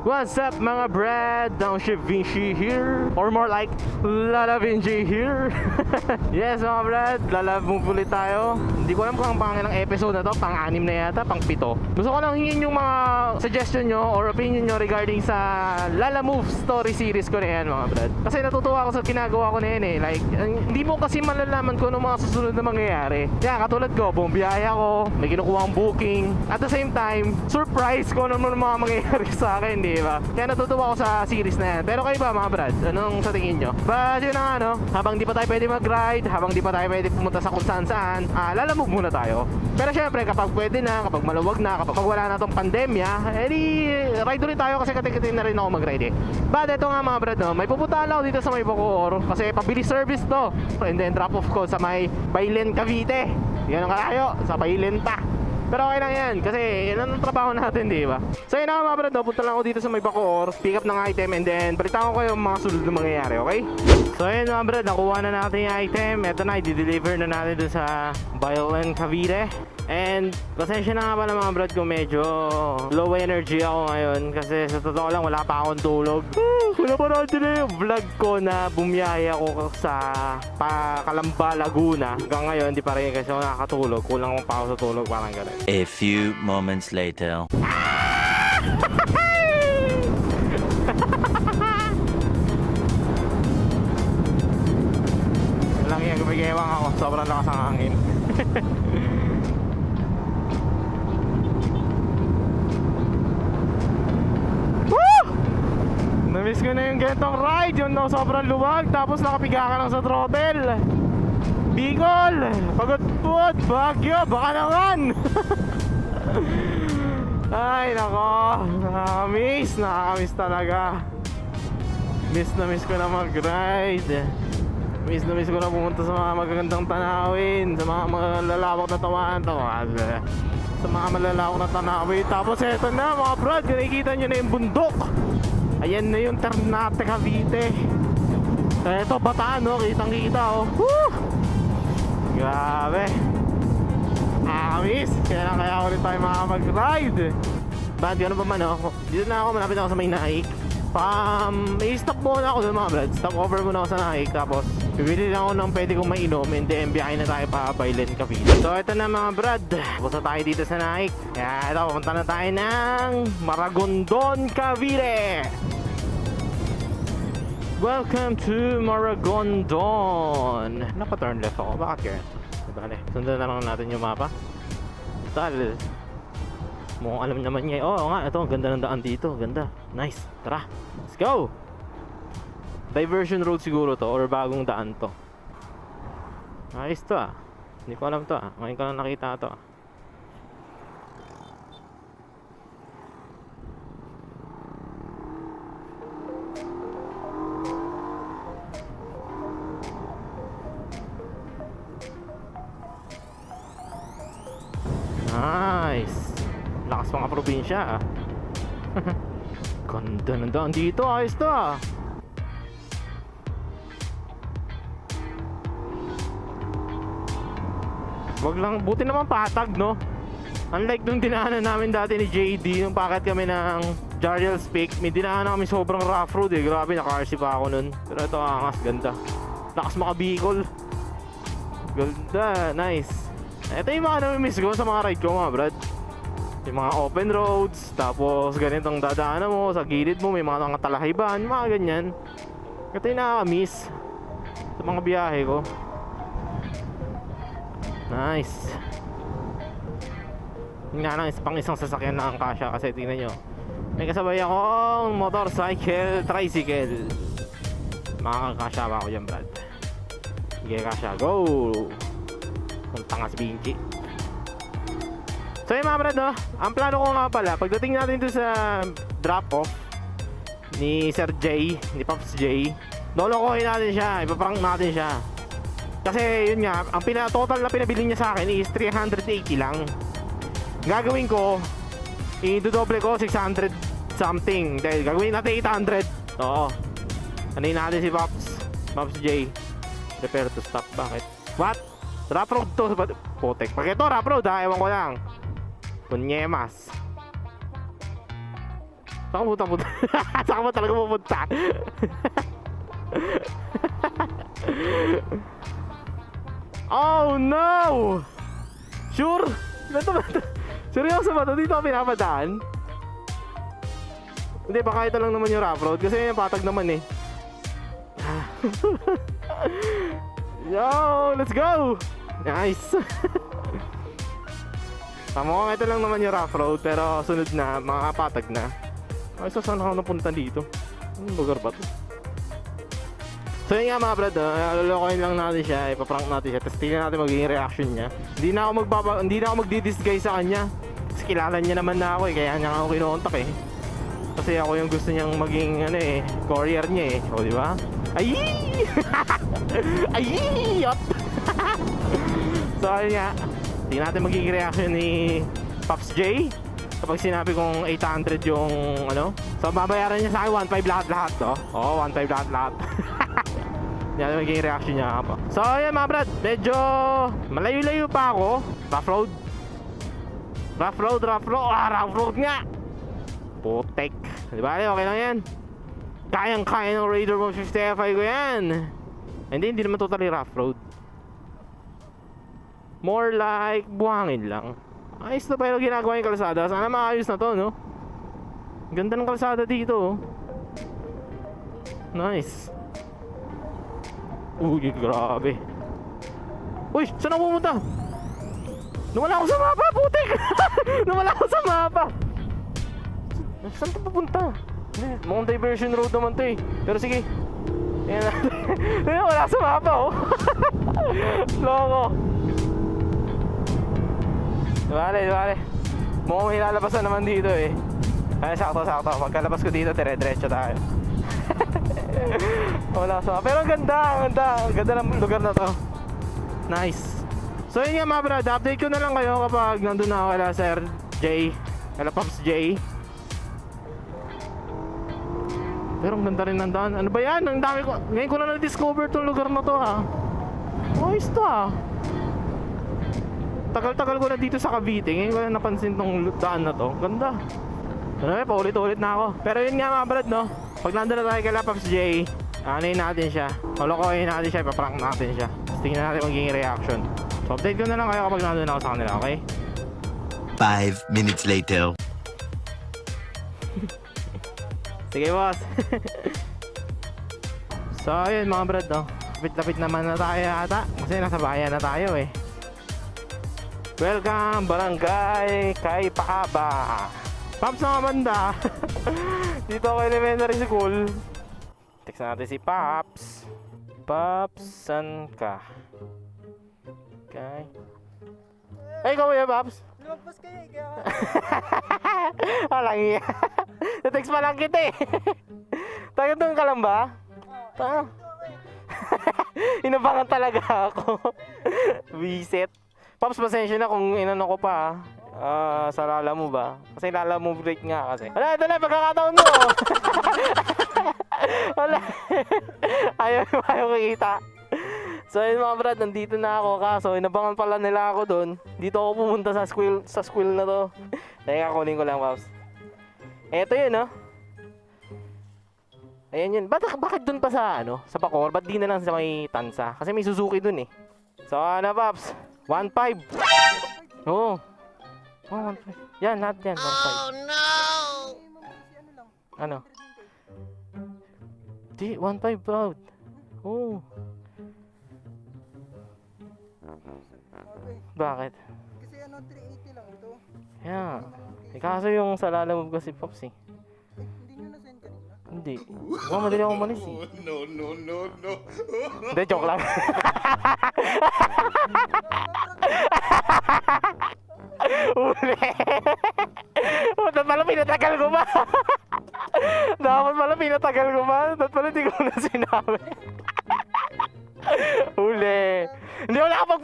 What's up mga brad? DownShiftVinci here. Or more like, LalaVinci here. Yes mga brad, Lalamove ulit tayo. Hindi ko alam kung ang pangalan ng episode na to, pang-6 na yata, pang-7. Gusto ko lang hingin yung mga suggestion nyo or opinion nyo regarding sa Lalamove story series ko na yan mga brad. Kasi natutuwa ako sa ginagawa ko na yan eh. Like, hindi mo kasi malalaman ko ng mga susunod na mangyayari. Kaya katulad ko, buong biyaya ko, may kinukuha ang booking. At the same time, surprise ko naman ng mga mangyayari sa akin, di ba? Kaya natutuwa ako sa series na yan. Pero kayo ba mga brad? Anong sa tingin nyo? But yun na ano, habang di pa tayo pwede mag-ride, habang di pa tayo pwede pumunta sa kung saan-saan, Lalamove muna tayo. Pero syempre, kapag pwede na, kapag maluwag na, kapag wala na tong pandemya, edi ride ulit tayo kasi katikitin na rin ako mag-ride eh. But ito nga mga brad, no, may pupuntahan ako dito sa may Bacoor kasi pabili service to. And then drop off ko sa may Bailen, Cavite. Yan ang kalayo, sa Bailen pa. Pero okay lang yan, kasi yan ang trabaho natin, di ba? So yun na mga brad, no, punta lang ako dito sa may Bacoor, pick up ng item, and then balitaan ko kayo mga sunod na mangyayari, okay? So yun mga brad, nakuha na natin yung item. Ito na, i-deliver na natin dun sa Bailen, Cavite. And pasensya na nga pala mga brad kung medyo low energy ako ngayon kasi sa totoo lang wala pa akong tulog. Wala pa natin na yung vlog ko na bumiyaya ako sa Kalamba, Laguna. Hanggang ngayon di pa rin kasi ako nakakatulog. Kulang akong pa ako sa tulog, parang gano'n. A few moments later. Walang yan, gumigewang ako. Sobrang lakas ang hangin. Namiss ko na yung ganitong ride, yun daw sobrang luwag, tapos nakapiga ka lang sa throttle. Bicol, Pagod, Baguio, baka naman. Ay nako, nakakamiss talaga. Miss na miss ko na mag-ride. Miss na miss ko na pumunta sa mga magagandang tanawin, sa mga malalawak na tamaan. Sa mga malalawak na tanawin. Tapos eto na mga brad, nakikita nyo na yung bundok. Ayan na yung Ternate, Cavite. Eto, Bataan, no? Kitang-kita, oh. Woo! Grabe. Nakakamiss. Kaya ulit tayo makakapag-ride. But gano'n pa man, oh. Dito na ako, malapit ako sa may Naik. I-stop muna ako doon mga brad. Stop over muna ako sa Naik. Tapos, bibili lang ako ng pwede kong mainom. And then, biyahe na tayo pa Bailen, Cavite. So, ito na mga brad. Pusa tayo dito sa Naik. Kaya ito, pupunta na tayo ng Maragondon, Cavite. Welcome to Maragondon. Napa-turn left ako. Bakit kaya? Bale, sundan na lang natin yung mapa. Tal. Mukhang alam naman niya. Oo nga, ito, ganda ng daan dito. Ganda. Nice. Tara. Let's go. Diversion road siguro to or bagong daan to. Ayos to ah. Hindi ko alam to ah. Ngayon ko lang nakita to ah. Nice. Lakas mga probinsya ah. Ganda ng daan dito. Ayos to ah. Wag lang, buti naman patag no. Unlike nung dinaanan namin dati ni JD, nung packet kami ng Jariel's Peak, may dinaanan kami sobrang rough road eh. Grabe, naka-RC pa ako nun. Pero ito angas, ganda. Lakas makabikol. Ganda, nice. Ito yung mga nami-miss ko sa mga ride ko mga brad. Yung mga open roads, tapos ganitong dadaanan mo, sa gilid mo may mga talahiban, mga ganyan. Ito yung nakaka-miss sa mga biyahe ko. Nice. Tingnan lang, pang isang sasakyan na ang kasya kasi tingnan nyo. May kasabay akong motorcycle, tricycle. Makakasya pa ako dyan brad. Sige kasya, go! Punta nga si Vinci. So yun mga brad no, ang plano ko nga pala, pagdating natin dito sa drop off ni Sir J, ni Pops J, lolokohin natin siya, ipaprank natin siya. Kasi yun nga, ang total na pinabili niya sa akin is 380 lang. Gagawin ko, i-dodoble ko 600 something. Dahil gagawin natin 800. Oo. Ano natin si Pops J. Prepare to stop. Bakit? What? Rough road to. Putek. Pag ito rough road ha, ewan ko lang. Kunyemas. Saan ka punta? Saan ka ba talaga pupunta? Oh no! Sure? Seryoso ba ito? Dito ako pinapadaan? Hindi, baka ito lang naman yung rough road kasi yung patag naman eh. Yo, let's go! Nice! Mukhang ito lang naman yung rough road pero sunod na, makakapatag na. Ay, so saan ako napunta dito? Anong lugar ba ito? So yun nga mga brad, lulukoyin lang natin siya, ipaprank natin siya, tapos tingnan natin magiging reaction niya. Hindi na ako magdi-disguise sa kanya. Kasi kilala niya naman na ako eh, kaya niya ako kinontak eh. Kasi ako yung gusto niyang maging ano eh, courier niya eh, o di ba? Ay! Ay! Yot! So ayun nga, tingnan natin magiging reaction ni Pops J kapag sinabi kong 800 yung ano. So babayaran niya sa akin 1.5 lahat to. Oo, 1.5 lahat. Yan ang magiging reaction niya pa. So ayan mga brad, medyo malayo-layo pa ako. Rough road. Rough road nga. Putek. Di ba? Okay lang yan. Kayang-kaya ng Raider 150 Fi ko yan. Hindi naman totally rough road. More like buhangin lang. Ayos na pero ginagawa yung kalsada. Sana maayos na to, no? Ganda ng kalsada dito, oh. Nice. Uy, grabe. Uy, saan ako pumunta? Nawala ako sa mapa, putik! Nawala ako sa mapa. Saan ito pupunta? Mukhang diversion road naman to eh. Pero sige. Ayan natin. Wala sa mapa, oh. Loko. Di bale. Mukhang may lalabasan naman dito eh. Ay, sakto. Pagkalabas ko dito, dire-diretso tayo. Wala sa mapa. Pero ang ganda ng lugar na to. Nice. So yun nga mga brad, update ko na lang kayo kapag nandun na ako kala Sir J, kala Pops J. Pero ang ganda rin ng daan. Ano ba yan? Ang dami ko. Ngayon ko na na-discover tong lugar na to ha. Ayos to ha. Tagal-tagal ko na dito sa Cavite. Ngayon ko na napansin tong daan na to. Ganda. Ano ba? Paulit-ulit na ako. Pero yun nga mga brad, no? Pag nandun na tayo kala Pops J, anayin natin siya. Holokoyin natin siya. Ipaprank natin siya. Tapos tingnan natin magiging reaction. So update ko na lang kayo kapag nandun ako sa kanila, okay? 5 minutes later. Sige boss. So ayun mga brad, no? Lapit-lapit naman na tayo ata. Kasi nasa bayan na tayo eh. Welcome Barangay kay Paaba. Pops na banda. Dito ako elementary school. Text natin si Pops. Pops, san ka? Okay. Ay, ikaw ya Pops? Lumagpas kayo eh, kaya Walang iya. Text pa lang kita eh. Tayo doon ka lang ba? Oo. Inabangan talaga ako. Visit. Pops, pasensya na kung inano ko pa sa Lalamove ba? Kasi Lalamove break nga kasi. Wala, ito na, pagkakataon mo! Wala. Ayaw kikita. So yun mga brad, nandito na ako kaso inabangan pala nila ako doon. Dito ako pumunta sa squill na to. Teka, kunin ko lang, Pops. Eto yun, no? Ayan yun. Bakit doon pa sa sa Bacoor? Ba't di na lang sa may Tansa? Kasi may Suzuki doon eh. So ano, Pops? 1.5. Oo. Oh, 1.5. Yan, lahat yan. 1.5. Oh no! Ano? Di, 1.5 proud. Oo. Bakit? Kasi 380 lang ito. Yeah. Kaso yung sa Lalamove kasi Pops eh. Hindi nyo na-send kanina? Hindi. Mukhang madali ako malis eh. No. Hindi, joke lang. Uli. Dapat pala pinatagal ko ba? Dapat pala hindi ko na sinabi. Uli. Hindi ko nakapag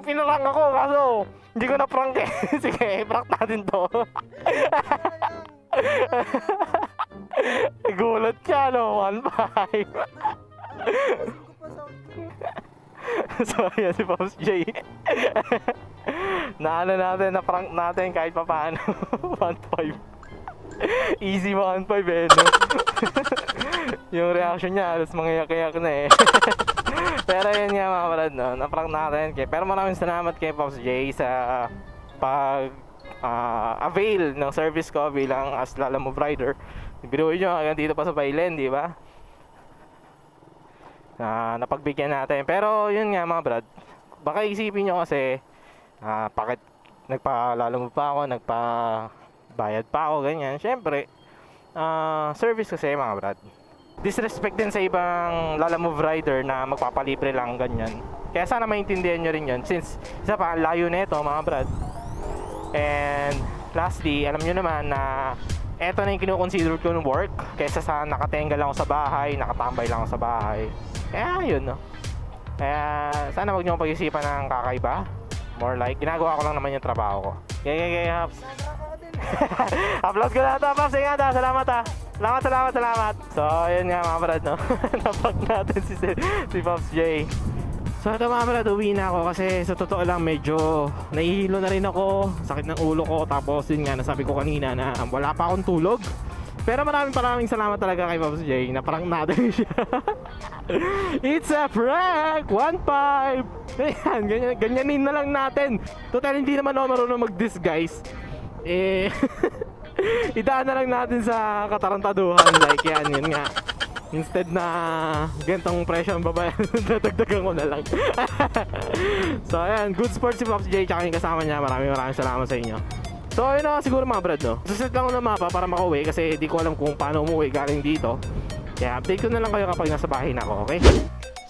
pinarang ako kaso hindi ko na prank eh. Sige, prank natin to. Gulat ka no, 1.5. So ayan si Pops J. Na prank natin kahit pa paano. 1.5. Easy 1.5 eh, no? Yung reaction niya, halos mangiyak-iyak na eh. Pero yun nga mga brad, no? Naprank natin. Pero maraming salamat kay Pops J sa pag avail ng service ko bilang as Lalamove rider. Biruin nyo hanggang dito pa sa Bailen, di ba? Napagbigyan natin. Pero yun nga mga brad, baka isipin nyo kasi bakit nagpa-Lalamove pa ako, nagpa-bayad pa ako, ganyan. Syempre, service kasi mga brad. Disrespect din sa ibang Lalamove rider na magpapalibre lang ganyan. Kaya sana maintindihan nyo rin yun since isa pa, layo na ito mga brad. And lastly, alam nyo naman na eto na yung kinukonsider ko ng work kaysa sa nakatenga lang ako sa bahay, nakatambay lang ako sa bahay. Kaya yun, no? Kaya sana wag nyo pag-isipan ng kakaiba. More like, ginagawa ko lang naman yung trabaho ko. Kaya, Haps. Upload ko na ito, Paps. Ingat ha, salamat ha. Salamat. So, yun nga mga brad, no? Napak natin si Pops J. So, ito mga brad, uwi na ako kasi sa totoo lang medyo nahihilo na rin ako. Sakit ng ulo ko. Tapos yun nga, nasabi ko kanina na wala pa akong tulog. Pero maraming salamat talaga kay Pops J. Naprank natin siya. It's a prank! 1.5! Ayan, ganyanin na lang natin. Total, hindi naman ako marunong mag-disguise. Idaan na lang natin sa katarantaduhan. Like yan, yun nga. Instead na gantong presyo ang babayan, dadagdagan ko na lang. So ayan, good sport si Pops J tsaka yung kasama niya. Maraming salamat sa inyo. So ayun na siguro mga brad, no? Suset lang ko ng mapa para makauwi kasi di ko alam kung paano umuwi galing dito. Kaya update ko na lang kayo kapag nasa bahay na ako, okay?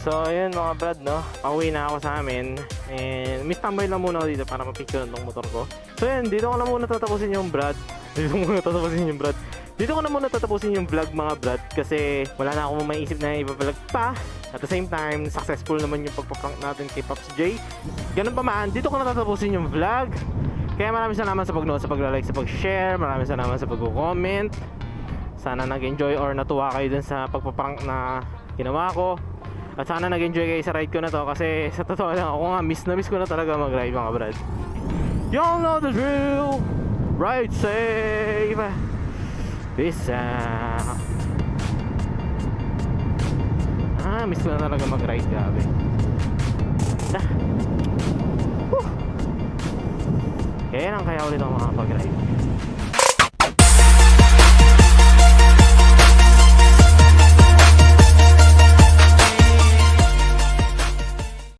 So ayun mga brad, no? Pauwi na ako sa amin. And miss tambay lang muna ako dito para mapicture ng motor ko. So ayun, dito ko na muna tatapusin yung brad. Dito ko na muna tatapusin yung vlog mga brad kasi wala na akong maisip na ibablog pa. At the same time, successful naman yung pagpaprank natin kay Pops J. Ganun pa man, dito ko na tatapusin yung vlog. Kaya maraming salamat sa pag-note, sa pag-like, sa pag-share. Maraming salamat sa pag-comment. Sana nag-enjoy or natuwa kayo dun sa pagpaprank na ginawa ko. At sana nag-enjoy kayo sa ride ko na to kasi sa totoo lang ako nga miss ko na talaga mag-ride mga brad. Y'all know the drill. Ride safe. Peace out. Miss ko na talaga mag-ride, grabe. Kaya lang kaya ulit ako makapag-ride.